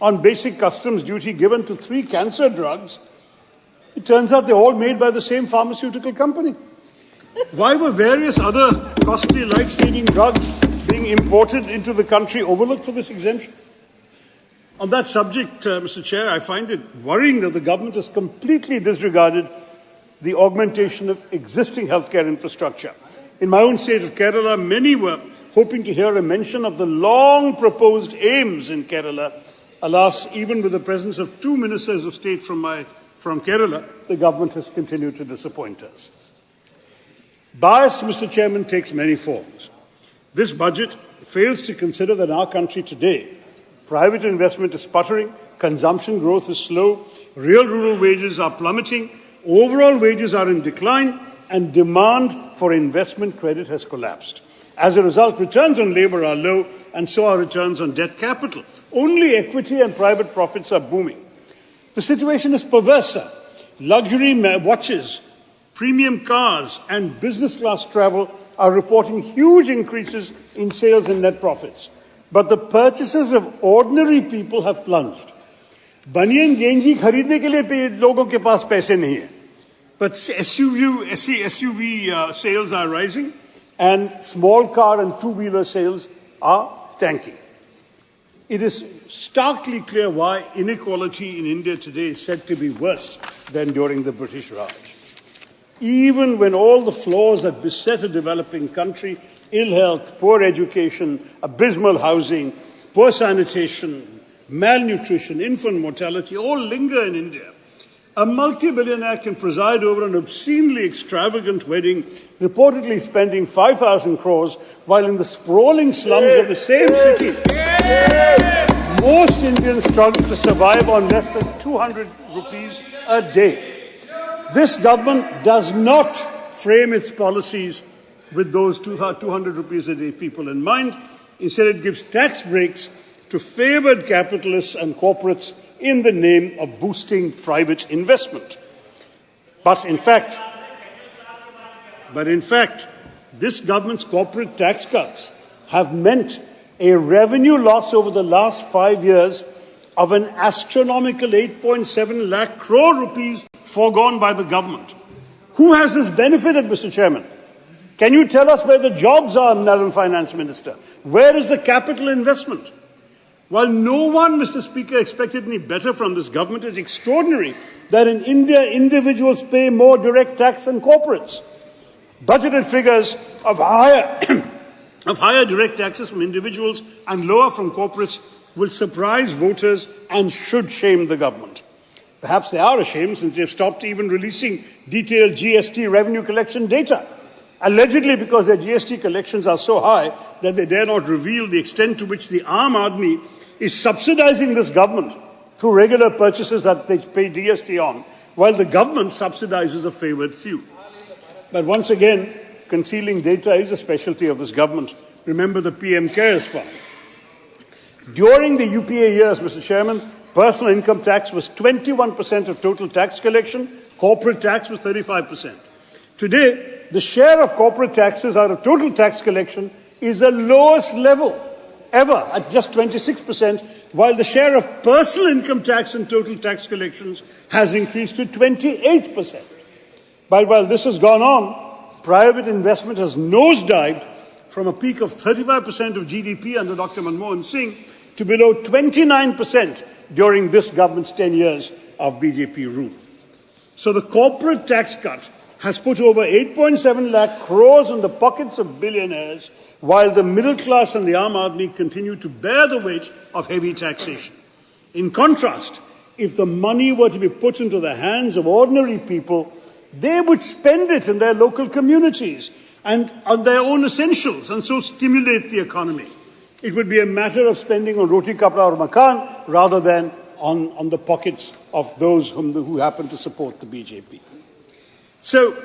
on basic customs duty given to 3 cancer drugs, it turns out they're all made by the same pharmaceutical company. Why were various other costly life-saving drugs being imported into the country overlooked for this exemption? On that subject, Mr. Chair, I find it worrying that the government has completely disregarded the augmentation of existing healthcare infrastructure. In my own state of Kerala, many were hoping to hear a mention of the long proposed aims in Kerala. Alas, even with the presence of 2 ministers of state from Kerala, the government has continued to disappoint us. Bias, Mr. Chairman, takes many forms. This budget fails to consider that in our country today, private investment is sputtering, consumption growth is slow, real rural wages are plummeting, overall wages are in decline, and demand for investment credit has collapsed. As a result, returns on labour are low, and so are returns on debt capital. Only equity and private profits are booming. The situation is perverse. Luxury watches, premium cars, and business class travel are reporting huge increases in sales and net profits. But the purchases of ordinary people have plunged. बनियन गेंजी खरीदने के लिए लोगों के पास पैसे नहीं है. But SUV sales are rising, and small car and two-wheeler sales are tanking. It is starkly clear why inequality in India today is said to be worse than during the British Raj. Even when all the flaws that beset a developing country, ill health, poor education, abysmal housing, poor sanitation, malnutrition, infant mortality, all linger in India, a multi-billionaire can preside over an obscenely extravagant wedding, reportedly spending 5,000 crores, while in the sprawling slums of the same city, most Indians struggle to survive on less than 200 rupees a day. This government does not frame its policies with those 200 rupees a day people in mind. Instead, it gives tax breaks to favoured capitalists and corporates in the name of boosting private investment. But in fact, this government's corporate tax cuts have meant a revenue loss over the last 5 years of an astronomical 8.7 lakh crore rupees foregone by the government. Who has this benefited, Mr. Chairman? Can you tell us where the jobs are, Madam Finance Minister? Where is the capital investment? While no one, Mr. Speaker, expected any better from this government, it's extraordinary that in India, individuals pay more direct tax than corporates. Budgeted figures of higher direct taxes from individuals and lower from corporates will surprise voters and should shame the government. Perhaps they are ashamed since they've stopped even releasing detailed GST revenue collection data, allegedly because their GST collections are so high that they dare not reveal the extent to which the Aam Aadmi is subsidizing this government through regular purchases that they pay GST on, while the government subsidizes a favoured few. But once again, concealing data is a specialty of this government. Remember the PM Cares Fund. During the UPA years, Mr. Chairman, personal income tax was 21% of total tax collection, corporate tax was 35%. Today, the share of corporate taxes out of total tax collection is the lowest level ever at just 26%, while the share of personal income tax in total tax collections has increased to 28%. But while this has gone on, private investment has nosedived from a peak of 35% of GDP under Dr. Manmohan Singh to below 29% during this government's 10 years of BJP rule. So the corporate tax cut has put over 8.7 lakh crores in the pockets of billionaires, while the middle class and the Aam Aadmi continue to bear the weight of heavy taxation. In contrast, if the money were to be put into the hands of ordinary people, they would spend it in their local communities and on their own essentials, and so stimulate the economy. It would be a matter of spending on roti, kapda or makan rather than on the pockets of those who happen to support the BJP. So,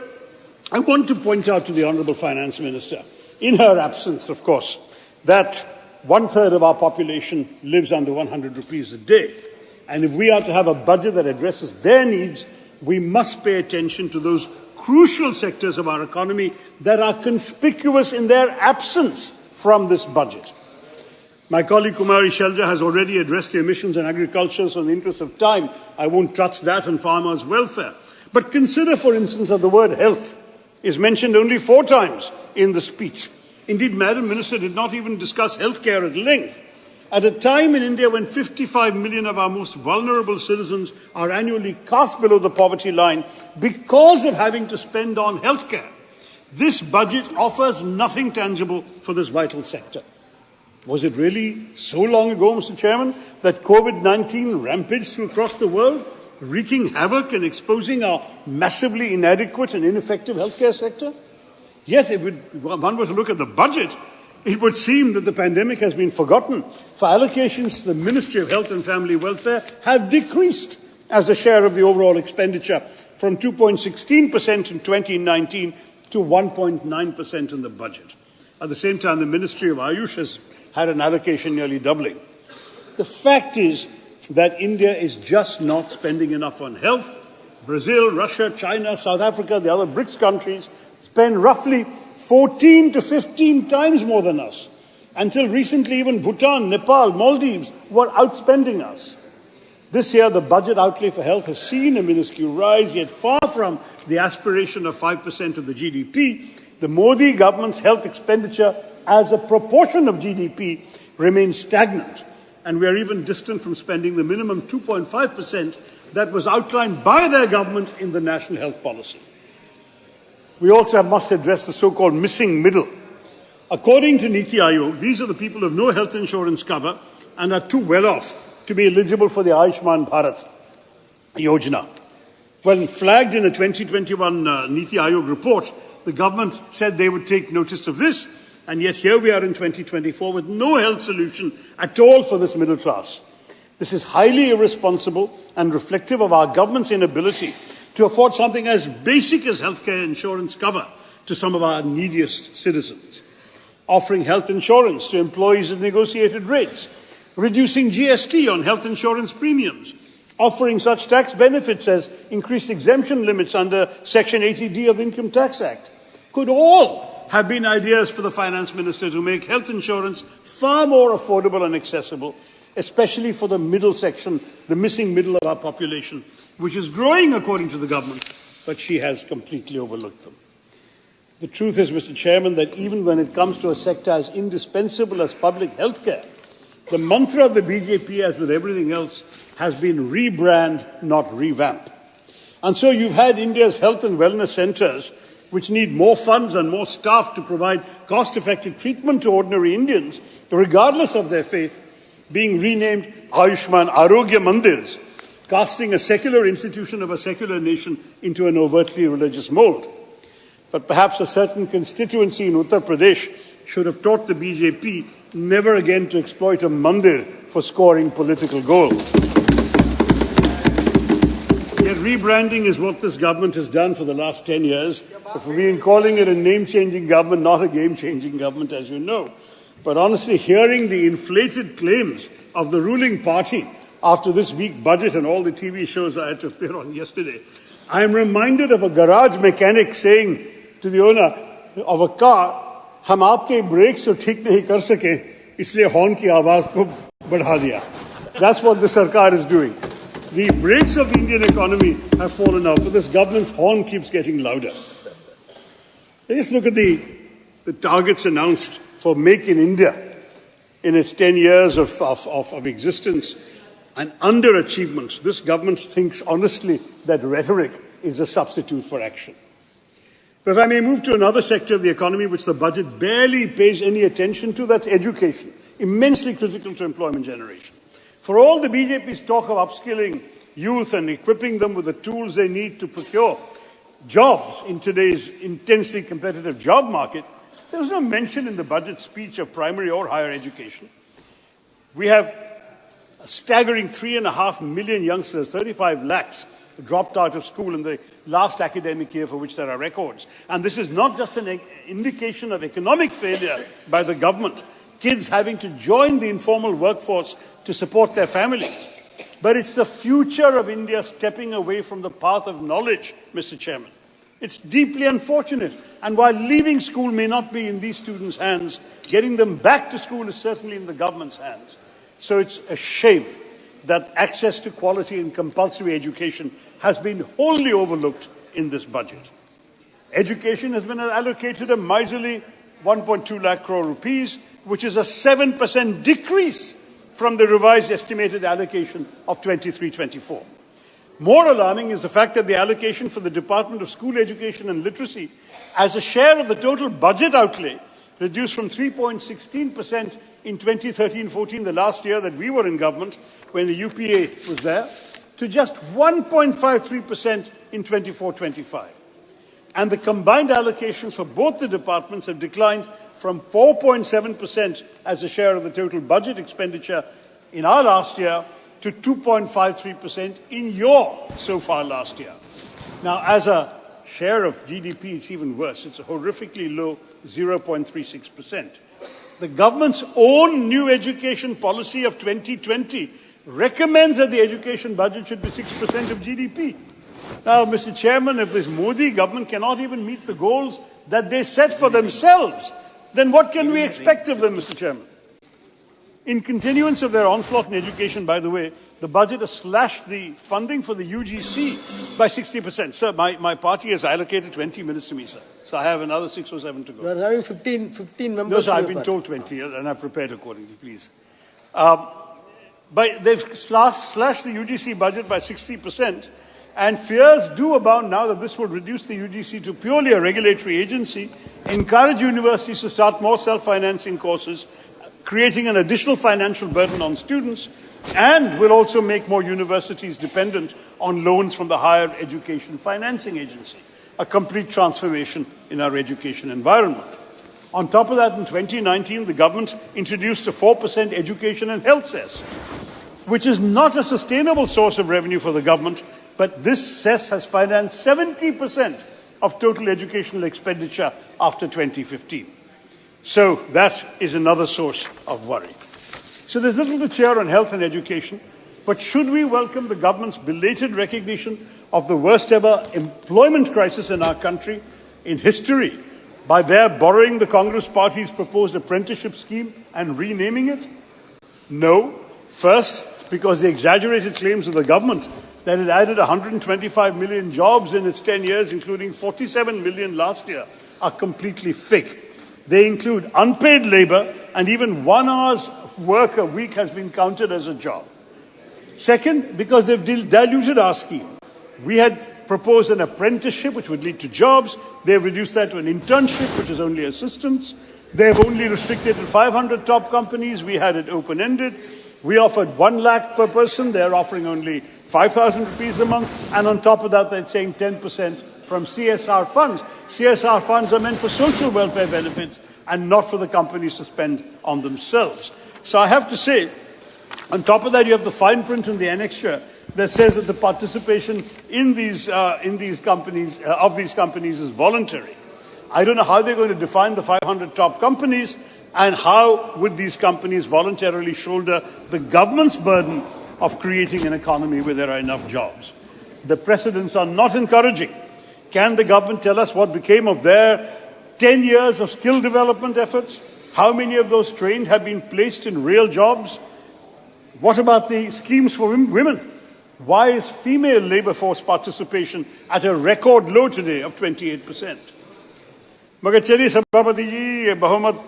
I want to point out to the Honourable Finance Minister, in her absence, of course, that 1/3 of our population lives under 100 rupees a day. And if we are to have a budget that addresses their needs, we must pay attention to those crucial sectors of our economy that are conspicuous in their absence from this budget. My colleague Kumari Shelja has already addressed the emissions and agriculture, so in the interest of time, I won't touch that and farmers' welfare. But consider, for instance, that the word health is mentioned only 4 times in the speech. Indeed, Madam Minister did not even discuss healthcare at length. At a time in India when 55 million of our most vulnerable citizens are annually cast below the poverty line because of having to spend on healthcare, this budget offers nothing tangible for this vital sector. Was it really so long ago, Mr. Chairman, that COVID-19 rampaged across the world, wreaking havoc and exposing our massively inadequate and ineffective healthcare sector? Yes, if one were to look at the budget, it would seem that the pandemic has been forgotten, for allocations to the Ministry of Health and Family Welfare have decreased as a share of the overall expenditure from 2.16% in 2019 to 1.9% in the budget. At the same time, the Ministry of Ayush has had an allocation nearly doubling. The fact is that India is just not spending enough on health. Brazil, Russia, China, South Africa, the other BRICS countries spend roughly 14 to 15 times more than us. Until recently, even Bhutan, Nepal, Maldives were outspending us. This year, the budget outlay for health has seen a minuscule rise, yet far from the aspiration of 5% of the GDP, the Modi government's health expenditure as a proportion of GDP remains stagnant, and we are even distant from spending the minimum 2.5% that was outlined by their government in the National Health Policy. We also must address the so-called missing middle. According to Niti Aayog, these are the people who have no health insurance cover and are too well off to be eligible for the Ayushman Bharat Yojana. When flagged in a 2021 Niti Aayog report, the government said they would take notice of this, and yet here we are in 2024 with no health solution at all for this middle class. This is highly irresponsible and reflective of our government's inability to afford something as basic as healthcare insurance cover to some of our neediest citizens. Offering health insurance to employees at negotiated rates, reducing GST on health insurance premiums, offering such tax benefits as increased exemption limits under Section 80D of the Income Tax Act, could all have been ideas for the Finance Minister to make health insurance far more affordable and accessible, especially for the middle section, the missing middle of our population, which is growing according to the government, but she has completely overlooked them. The truth is, Mr. Chairman, that even when it comes to a sector as indispensable as public health care, the mantra of the BJP, as with everything else, has been rebrand, not revamp. And so you've had India's health and wellness centres, which need more funds and more staff to provide cost-effective treatment to ordinary Indians, regardless of their faith, being renamed Ayushman Arogya Mandirs, casting a secular institution of a secular nation into an overtly religious mold. But perhaps a certain constituency in Uttar Pradesh should have taught the BJP never again to exploit a mandir for scoring political goals. Yet rebranding is what this government has done for the last 10 years. We've been calling it a name-changing government, not a game-changing government, as you know. But honestly, hearing the inflated claims of the ruling party after this week budget and all the TV shows I had to appear on yesterday, I am reminded of a garage mechanic saying to the owner of a car, हम आपके breaks तो ठीक नहीं कर सके, इसलिए horn की आवाज को बढ़ा दिया. That's what the Sarkar is doing. The brakes of the Indian economy have fallen off, but this government's horn keeps getting louder. Let's look at the targets announced for Make in India in its 10 years of existence and underachievement. This government thinks honestly that rhetoric is a substitute for action. But if I may move to another sector of the economy which the budget barely pays any attention to, that's education, immensely critical to employment generation. For all the BJP's talk of upskilling youth and equipping them with the tools they need to procure jobs in today's intensely competitive job market, there was no mention in the budget speech of primary or higher education. We have a staggering 3.5 million youngsters, 35 lakhs, dropped out of school in the last academic year for which there are records. And this is not just an indication of economic failure by the government, kids having to join the informal workforce to support their families, but it's the future of India stepping away from the path of knowledge, Mr. Chairman. It's deeply unfortunate. And while leaving school may not be in these students' hands, getting them back to school is certainly in the government's hands. So it's a shame that access to quality and compulsory education has been wholly overlooked in this budget. Education has been allocated a miserly 1.2 lakh crore rupees, which is a 7% decrease from the revised estimated allocation of 23-24. More alarming is the fact that the allocation for the Department of School Education and Literacy as a share of the total budget outlay reduced from 3.16% in 2013-14, the last year that we were in government, when the UPA was there, to just 1.53% in 24-25. And the combined allocations for both the departments have declined from 4.7% as a share of the total budget expenditure in our last year to 2.53% in your so far last year. Now, as a share of GDP, it's even worse. It's a horrifically low 0.36%. The government's own new education policy of 2020 recommends that the education budget should be 6% of GDP. Now, Mr. Chairman, if this Modi government cannot even meet the goals that they set for themselves, then what can we expect of them, Mr. Chairman? In continuance of their onslaught in education, by the way, the budget has slashed the funding for the UGC by 60%. Sir, my party has allocated 20 minutes to me, sir. So I have another 6 or 7 to go. You are having 15 members. No, sir, I've been told 20, and I've prepared accordingly, please. But they've slashed the UGC budget by 60%, and fears do abound now that this will reduce the UGC to purely a regulatory agency, encourage universities to start more self-financing courses, creating an additional financial burden on students, and will also make more universities dependent on loans from the Higher Education Financing Agency, a complete transformation in our education environment. On top of that, in 2019, the government introduced a 4% education and health cess, which is not a sustainable source of revenue for the government, but this cess has financed 70% of total educational expenditure after 2015. So that is another source of worry. So there's little to cheer on health and education, but should we welcome the government's belated recognition of the worst ever employment crisis in our country in history by their borrowing the Congress Party's proposed apprenticeship scheme and renaming it? No. First, because the exaggerated claims of the government that it added 125 million jobs in its 10 years, including 47 million last year, are completely fake. They include unpaid labor, and even 1 hour's work a week has been counted as a job. Second, because they've diluted our scheme. We had proposed an apprenticeship which would lead to jobs. They've reduced that to an internship, which is only assistance. They've only restricted to 500 top companies. We had it open-ended. We offered 1 lakh per person. They're offering only 5,000 rupees a month. And on top of that, they're saying 10% from CSR funds. CSR funds are meant for social welfare benefits and not for the companies to spend on themselves. So I have to say, on top of that, you have the fine print in the annexure that says that the participation in these companies is voluntary. I don't know how they're going to define the 500 top companies, and how would these companies voluntarily shoulder the government's burden of creating an economy where there are enough jobs. The precedents are not encouraging. Can the government tell us what became of their 10 years of skill development efforts? How many of those trained have been placed in real jobs? What about the schemes for women? Why is female labor force participation at a record low today of 28%? मगर चलिए सभापति जी, बहुमत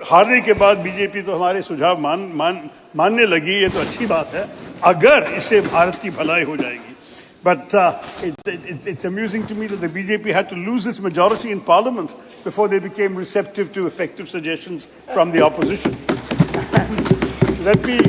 हारने के बाद BJP तो हमारे सुझाव मानने लगी, ये तो अच्छी बात है, अगर इससे भारत की भलाई हो जाएगी. But it's amusing to me that the BJP had to lose its majority in Parliament before they became receptive to effective suggestions from the opposition. Let me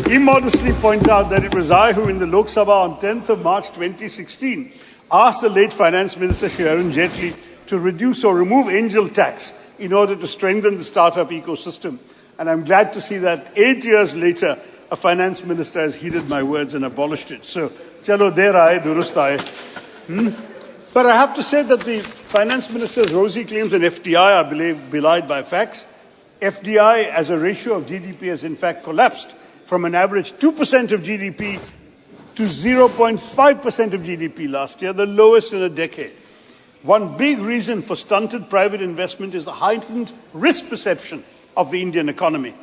immodestly point out that it was I who, in the Lok Sabha on 10th of March 2016, asked the late Finance Minister Shri Arun Jaitley to reduce or remove angel tax in order to strengthen the startup ecosystem. And I'm glad to see that 8 years later, a finance minister has heeded my words and abolished it. So, chalo der aaye, durust aaye. But I have to say that the finance minister's rosy claims on FDI are belied by facts. FDI as a ratio of GDP has in fact collapsed from an average 2% of GDP to 0.5% of GDP last year, the lowest in a decade. One big reason for stunted private investment is the heightened risk perception of the Indian economy.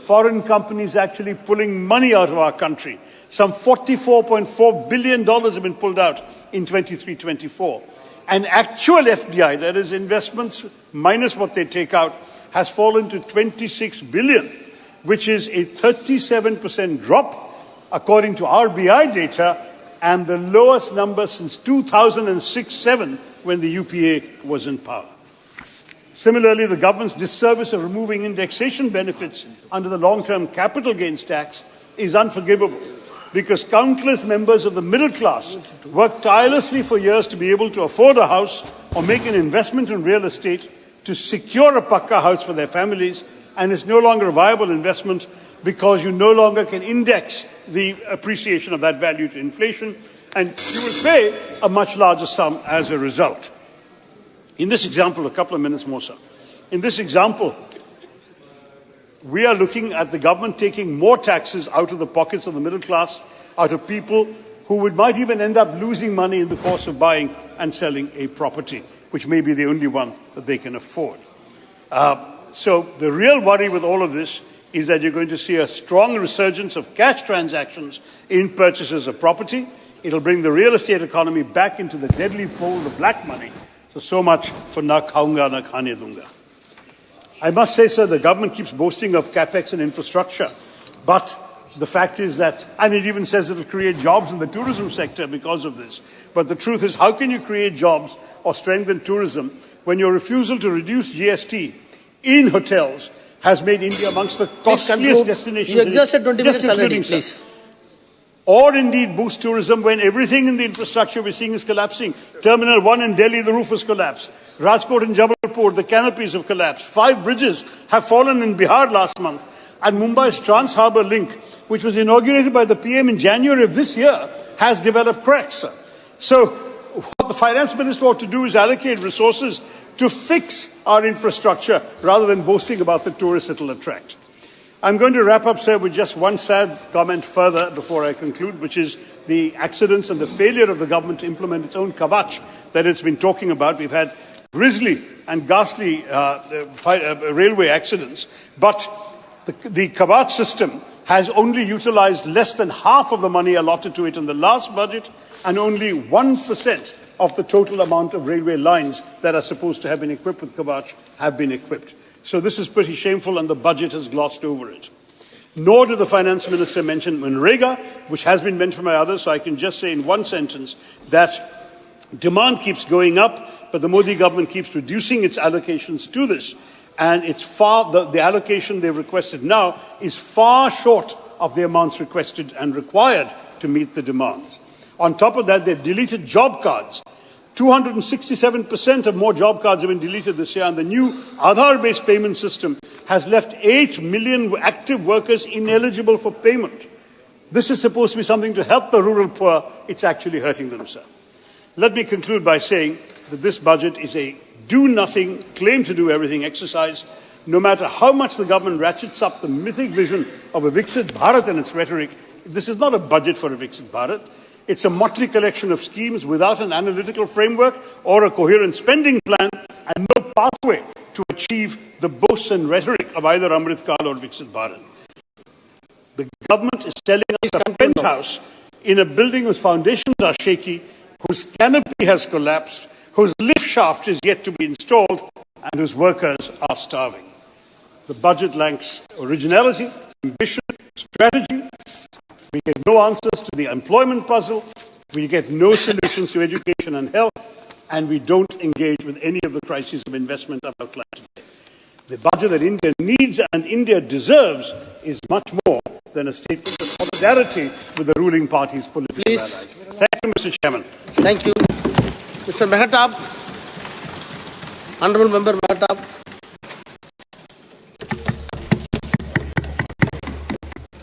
Foreign companies actually pulling money out of our country. Some $44.4 billion have been pulled out in 23-24. And actual FDI, that is investments minus what they take out, has fallen to 26 billion, which is a 37% drop, according to RBI data, and the lowest number since 2006-07, when the UPA was in power. Similarly, the government's disservice of removing indexation benefits under the long-term capital gains tax is unforgivable, because countless members of the middle class worked tirelessly for years to be able to afford a house or make an investment in real estate to secure a pakka house for their families, and it's no longer a viable investment because you no longer can index the appreciation of that value to inflation, and you will pay a much larger sum as a result. In this example, a couple of minutes more, sir. In this example, we are looking at the government taking more taxes out of the pockets of the middle class, out of people who might even end up losing money in the course of buying and selling a property, which may be the only one that they can afford. So the real worry with all of this is that you're going to see a strong resurgence of cash transactions in purchases of property. It'll bring the real estate economy back into the deadly fold of black money. So much for na khaunga, na khane dunga. I must say, sir, the government keeps boasting of capex and infrastructure, but the fact is that, and it even says it will create jobs in the tourism sector because of this. But the truth is, how can you create jobs or strengthen tourism when your refusal to reduce GST in hotels has made India amongst the costliest destinations? You exhausted 20 minutes already, please. Or indeed boost tourism when everything in the infrastructure we're seeing is collapsing. Terminal 1 in Delhi, the roof has collapsed. Rajkot and Jabalpur, the canopies have collapsed. 5 bridges have fallen in Bihar last month. And Mumbai's Trans-Harbour Link, which was inaugurated by the PM in January of this year, has developed cracks. So what the finance minister ought to do is allocate resources to fix our infrastructure rather than boasting about the tourists it will attract. I'm going to wrap up, sir, with just one sad comment further before I conclude, which is the accidents and the failure of the government to implement its own kavach that it's been talking about. We've had grisly and ghastly railway accidents, but the kavach system has only utilized less than half of the money allotted to it in the last budget, and only 1% of the total amount of railway lines that are supposed to have been equipped with kavach have been equipped. So this is pretty shameful, and the budget has glossed over it. Nor did the finance minister mention Manrega, which has been mentioned by others, so I can just say in one sentence that demand keeps going up, but the Modi government keeps reducing its allocations to this. And it's the allocation they've requested now is far short of the amounts requested and required to meet the demands. On top of that, they've deleted job cards. 267% of more job cards have been deleted this year, and the new Aadhaar-based payment system has left 8 million active workers ineligible for payment. This is supposed to be something to help the rural poor. It's actually hurting them, sir. Let me conclude by saying that this budget is a do-nothing, claim-to-do-everything exercise. No matter how much the government ratchets up the mythic vision of a Viksit Bharat and its rhetoric, this is not a budget for a Viksit Bharat. It's a motley collection of schemes without an analytical framework or a coherent spending plan, and no pathway to achieve the boasts and rhetoric of either Amrit Kal or Viksit Bharat. The government is selling us a penthouse in a building whose foundations are shaky, whose canopy has collapsed, whose lift shaft is yet to be installed, and whose workers are starving. The budget lacks originality, ambition, strategy. We get no answers to the employment puzzle, we get no solutions to education and health, and we don't engage with any of the crises of investment I've outlined today. The budget that India needs and India deserves is much more than a statement of solidarity with the ruling party's political allies. Thank you, Mr. Chairman. Thank you. Mr. Mehtab, Honourable Member Mehtab.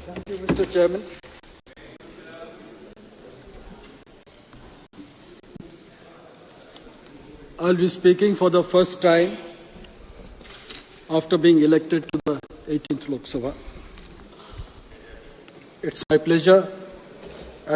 Thank you, Mr. Chairman. I'll be speaking for the first time after being elected to the 18th Lok Sabha. It's my pleasure